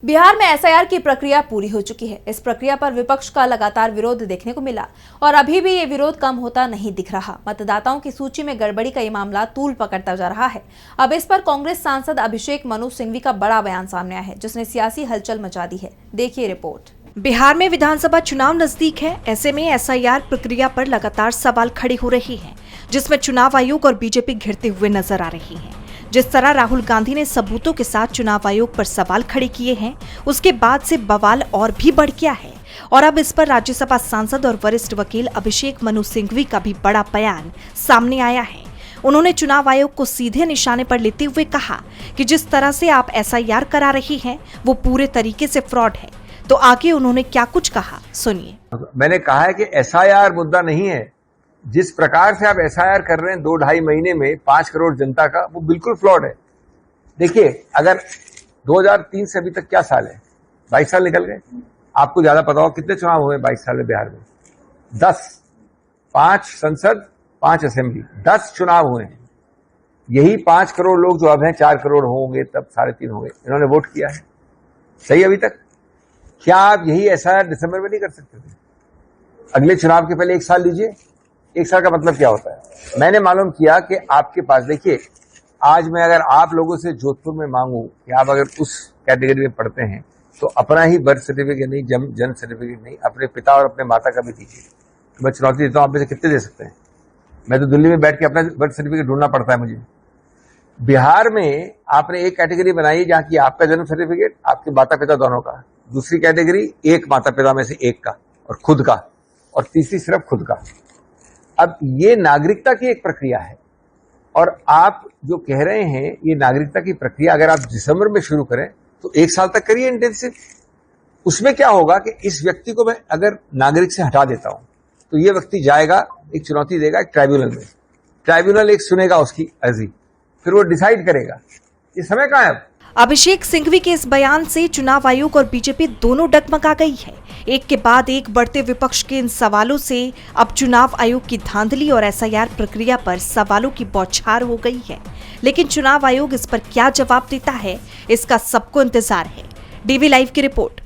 बिहार में एसआईआर की प्रक्रिया पूरी हो चुकी है। इस प्रक्रिया पर विपक्ष का लगातार विरोध देखने को मिला और अभी भी ये विरोध कम होता नहीं दिख रहा। मतदाताओं की सूची में गड़बड़ी का ये मामला तूल पकड़ता जा रहा है। अब इस पर कांग्रेस सांसद अभिषेक मनु सिंघवी का बड़ा बयान सामने आया है, जिसने सियासी हलचल मचा दी है। देखिए रिपोर्ट। बिहार में विधानसभा चुनाव नजदीक है। ऐसे में एसआईआर प्रक्रिया पर लगातार सवाल खड़े हो रहे हैं, जिसमें चुनाव आयोग और बीजेपी घिरते हुए नजर आ रही है। जिस तरह राहुल गांधी ने सबूतों के साथ चुनाव आयोग पर सवाल खड़े किए हैं, उसके बाद से बवाल और भी बढ़ गया है और अब इस पर राज्यसभा सांसद और वरिष्ठ वकील अभिषेक मनु सिंघवी का भी बड़ा बयान सामने आया है। उन्होंने चुनाव आयोग को सीधे निशाने पर लेते हुए कहा कि जिस तरह से आप एसआईआर करा रहे हैं वो पूरे तरीके से फ्रॉड है। तो आगे उन्होंने क्या कुछ कहा, सुनिए। मैंने कहा है कि एसआईआर मुद्दा नहीं है। जिस प्रकार से आप एसआईआर कर रहे हैं 2-2.5 महीने में 5 करोड़ जनता का, वो बिल्कुल फ्लॉड है। देखिए, अगर 2003 से अभी तक क्या साल है, 22 साल निकल गए। आपको ज्यादा पता हो कितने चुनाव हुए 22 साल में बिहार में? 10, 5 संसद, 5 असेंबली, 10 चुनाव हुए हैं। यही 5 करोड़ लोग जो अब हैं 4 करोड़ होंगे, तब 3.5 होंगे, इन्होंने वोट किया है। सही अभी तक? क्या आप यही एसआईआर दिसंबर में नहीं कर सकते थे? अगले चुनाव के पहले 1 साल लीजिए। 1 साल का मतलब क्या होता है? मैंने मालूम किया कि आपके पास, देखिए, आज मैं अगर आप लोगों से जोधपुर में मांगू कि आप अगर उस कैटेगरी में पढ़ते हैं तो अपना ही बर्थ सर्टिफिकेट नहीं, जन्म सर्टिफिकेट नहीं, अपने पिता और अपने माता का भी दीजिए। तो मैं चुनौती देता हूं, आप में से कितने दे सकते हैं? मैं तो दिल्ली में बैठ के अपना बर्थ सर्टिफिकेट ढूंढना पड़ता है मुझे। बिहार में आपने एक कैटेगरी बनाई जहां की आपका जन्म सर्टिफिकेट, आपके माता पिता दोनों का। दूसरी कैटेगरी एक माता पिता में से एक का और खुद का, और तीसरी सिर्फ खुद का। अब ये नागरिकता की एक प्रक्रिया है और आप जो कह रहे हैं ये नागरिकता की प्रक्रिया अगर आप दिसंबर में शुरू करें तो 1 साल तक करिए इंटेंसिव। उसमें क्या होगा कि इस व्यक्ति को मैं अगर नागरिक से हटा देता हूं तो ये व्यक्ति जाएगा, एक चुनौती देगा एक ट्राइब्यूनल में। ट्राइब्यूनल एक सुनेगा उसकी अर्जी, फिर वो डिसाइड करेगा। ये समय कहां है? अभिषेक सिंघवी के इस बयान से चुनाव आयोग और बीजेपी दोनों डगमगा गई है। एक के बाद एक बढ़ते विपक्ष के इन सवालों से अब चुनाव आयोग की धांधली और एसआईआर प्रक्रिया पर सवालों की बौछार हो गई है। लेकिन चुनाव आयोग इस पर क्या जवाब देता है, इसका सबको इंतजार है। डीवी लाइव की रिपोर्ट।